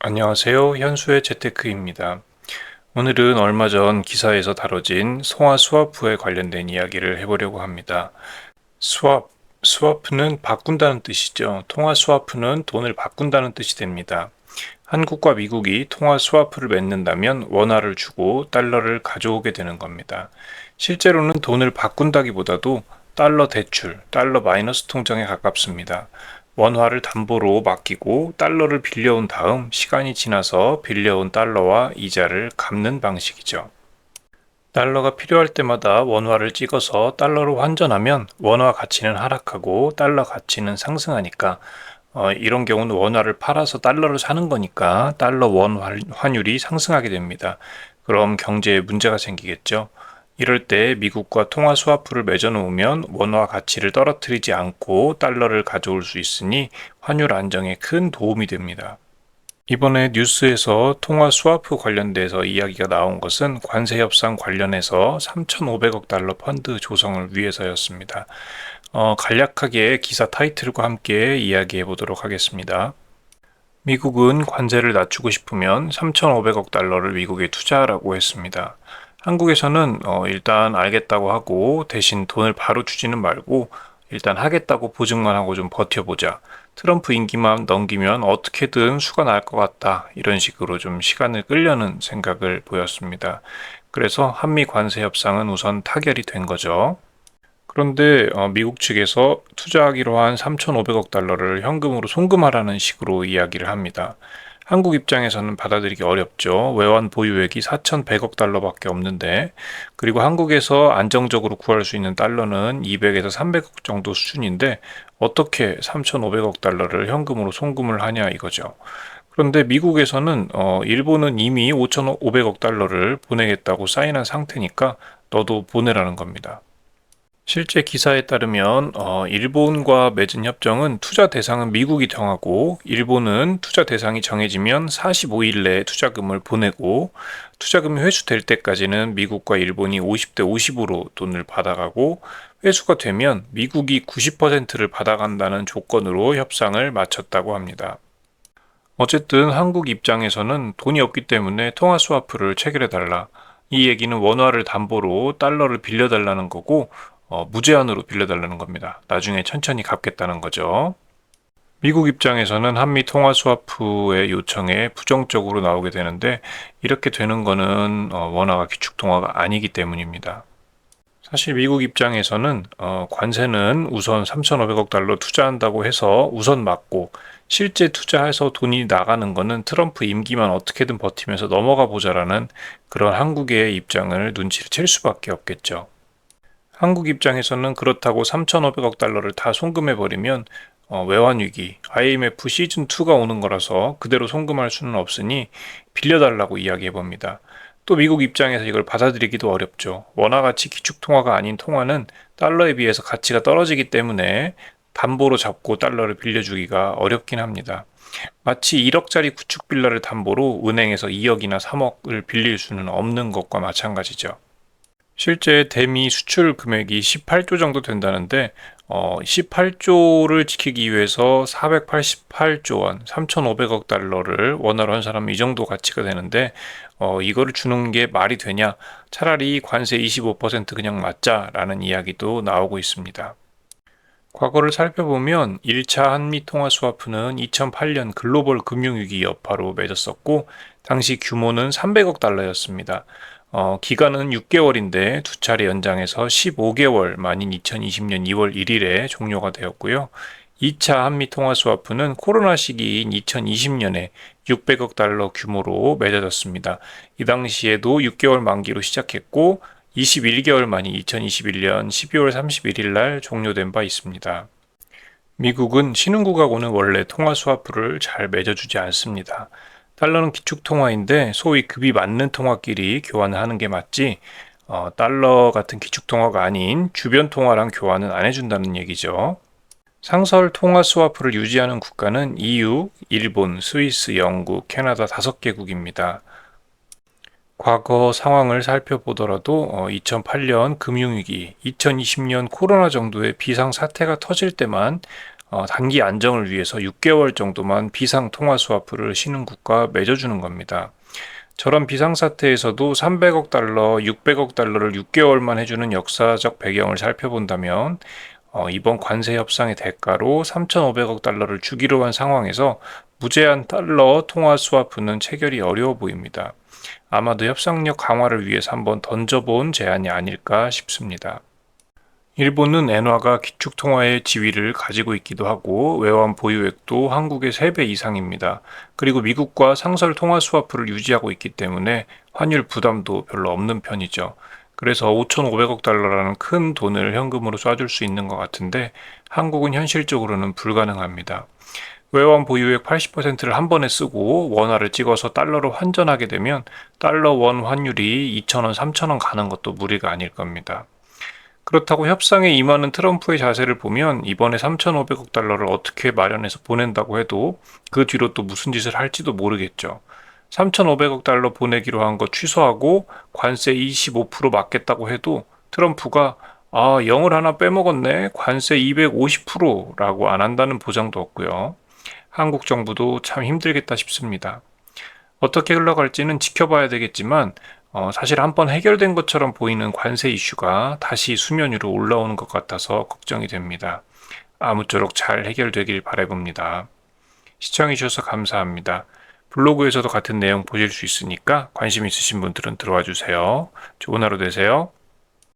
안녕하세요. 현수의 재테크입니다. 오늘은 얼마 전 기사에서 다뤄진 송화 스와프에 관련된 이야기를 해보려고 합니다. 스와프는 바꾼다는 뜻이죠. 통화 스와프는 돈을 바꾼다는 뜻이 됩니다. 한국과 미국이 통화 스와프를 맺는다면 원화를 주고 달러를 가져오게 되는 겁니다. 실제로는 돈을 바꾼다기보다도 달러 대출, 달러 마이너스 통장에 가깝습니다. 원화를 담보로 맡기고 달러를 빌려온 다음 시간이 지나서 빌려온 달러와 이자를 갚는 방식이죠. 달러가 필요할 때마다 원화를 찍어서 달러로 환전하면 원화 가치는 하락하고 달러 가치는 상승하니까 이런 경우는 원화를 팔아서 달러를 사는 거니까 달러 원 환율이 상승하게 됩니다. 그럼 경제에 문제가 생기겠죠. 이럴 때 미국과 통화 스와프를 맺어 놓으면 원화 가치를 떨어뜨리지 않고 달러를 가져올 수 있으니 환율 안정에 큰 도움이 됩니다. 이번에 뉴스에서 통화 스와프 관련돼서 이야기가 나온 것은 관세 협상 관련해서 3,500억 달러 펀드 조성을 위해서였습니다. 간략하게 기사 타이틀과 함께 이야기해 보도록 하겠습니다. 미국은 관세를 낮추고 싶으면 3,500억 달러를 미국에 투자하라고 했습니다. 한국에서는 일단 알겠다고 하고 대신 돈을 바로 주지는 말고 일단 하겠다고 보증만 하고 좀 버텨보자. 트럼프 임기만 넘기면 어떻게든 수가 날 것 같다. 이런 식으로 좀 시간을 끌려는 생각을 보였습니다. 그래서 한미 관세 협상은 우선 타결이 된 거죠. 그런데 미국 측에서 투자하기로 한 3,500억 달러를 현금으로 송금하라는 식으로 이야기를 합니다. 한국 입장에서는 받아들이기 어렵죠. 외환 보유액이 4,100억 달러밖에 없는데, 그리고 한국에서 안정적으로 구할 수 있는 달러는 200에서 300억 정도 수준인데, 어떻게 3,500억 달러를 현금으로 송금을 하냐 이거죠. 그런데 미국에서는 일본은 이미 5,500억 달러를 보내겠다고 사인한 상태니까 너도 보내라는 겁니다. 실제 기사에 따르면 일본과 맺은 협정은 투자 대상은 미국이 정하고 일본은 투자 대상이 정해지면 45일 내에 투자금을 보내고 투자금이 회수될 때까지는 미국과 일본이 50대 50으로 돈을 받아가고 회수가 되면 미국이 90%를 받아간다는 조건으로 협상을 마쳤다고 합니다. 어쨌든 한국 입장에서는 돈이 없기 때문에 통화 스와프를 체결해달라. 이 얘기는 원화를 담보로 달러를 빌려달라는 거고 무제한으로 빌려달라는 겁니다. 나중에 천천히 갚겠다는 거죠. 미국 입장에서는 한미 통화 스와프의 요청에 부정적으로 나오게 되는데 이렇게 되는 거는 원화가 기축 통화가 아니기 때문입니다. 사실 미국 입장에서는 관세는 우선 3,500억 달러 투자한다고 해서 우선 맞고 실제 투자해서 돈이 나가는 거는 트럼프 임기만 어떻게든 버티면서 넘어가 보자라는 그런 한국의 입장을 눈치를 챌 수밖에 없겠죠. 한국 입장에서는 그렇다고 3,500억 달러를 다 송금해버리면 외환위기, IMF 시즌2가 오는 거라서 그대로 송금할 수는 없으니 빌려달라고 이야기해봅니다. 또 미국 입장에서 이걸 받아들이기도 어렵죠. 원화 가치 기축 통화가 아닌 통화는 달러에 비해서 가치가 떨어지기 때문에 담보로 잡고 달러를 빌려주기가 어렵긴 합니다. 마치 1억짜리 구축 빌라를 담보로 은행에서 2억이나 3억을 빌릴 수는 없는 것과 마찬가지죠. 실제 대미 수출 금액이 18조 정도 된다는데 18조를 지키기 위해서 488조 원, 3,500억 달러를 원화로 환산하면 이 정도 가치가 되는데 이거를 주는 게 말이 되냐? 차라리 관세 25% 그냥 맞자라는 이야기도 나오고 있습니다. 과거를 살펴보면 1차 한미 통화 스와프는 2008년 글로벌 금융위기 여파로 맺었었고 당시 규모는 300억 달러였습니다. 기간은 6개월인데 두 차례 연장해서 15개월 만인 2020년 2월 1일에 종료가 되었고요. 2차 한미 통화 스와프는 코로나 시기인 2020년에 600억 달러 규모로 맺어졌습니다. 이 당시에도 6개월 만기로 시작했고 21개월 만인 2021년 12월 31일 날 종료된 바 있습니다. 미국은 신흥국하고는 원래 통화 스와프를 잘 맺어주지 않습니다. 달러는 기축 통화인데 소위 급이 맞는 통화끼리 교환을 하는 게 맞지 달러 같은 기축 통화가 아닌 주변 통화랑 교환은 안 해준다는 얘기죠. 상설 통화 스와프를 유지하는 국가는 EU, 일본, 스위스, 영국, 캐나다 5개국입니다. 과거 상황을 살펴보더라도 2008년 금융위기, 2020년 코로나 정도의 비상사태가 터질 때만 단기 안정을 위해서 6개월 정도만 비상 통화 스와프를 신흥국과 맺어주는 겁니다. 저런 비상사태에서도 300억 달러, 600억 달러를 6개월만 해주는 역사적 배경을 살펴본다면 이번 관세 협상의 대가로 3,500억 달러를 주기로 한 상황에서 무제한 달러 통화 스와프는 체결이 어려워 보입니다. 아마도 협상력 강화를 위해서 한번 던져본 제안이 아닐까 싶습니다. 일본은 엔화가 기축통화의 지위를 가지고 있기도 하고 외환 보유액도 한국의 3배 이상입니다. 그리고 미국과 상설 통화 스와프를 유지하고 있기 때문에 환율 부담도 별로 없는 편이죠. 그래서 5,500억 달러라는 큰 돈을 현금으로 쏴줄 수 있는 것 같은데 한국은 현실적으로는 불가능합니다. 외환 보유액 80%를 한 번에 쓰고 원화를 찍어서 달러로 환전하게 되면 달러 원 환율이 2,000원, 3,000원 가는 것도 무리가 아닐 겁니다. 그렇다고 협상에 임하는 트럼프의 자세를 보면 이번에 3,500억 달러를 어떻게 마련해서 보낸다고 해도 그 뒤로 또 무슨 짓을 할지도 모르겠죠. 3,500억 달러 보내기로 한 거 취소하고 관세 25% 맞겠다고 해도 트럼프가 0을 하나 빼먹었네. 관세 250%라고 안 한다는 보장도 없고요. 한국 정부도 참 힘들겠다 싶습니다. 어떻게 흘러갈지는 지켜봐야 되겠지만 사실 한번 해결된 것처럼 보이는 관세 이슈가 다시 수면 위로 올라오는 것 같아서 걱정이 됩니다. 아무쪼록 잘 해결되길 바라봅니다. 시청해주셔서 감사합니다. 블로그에서도 같은 내용 보실 수 있으니까 관심 있으신 분들은 들어와 주세요. 좋은 하루 되세요.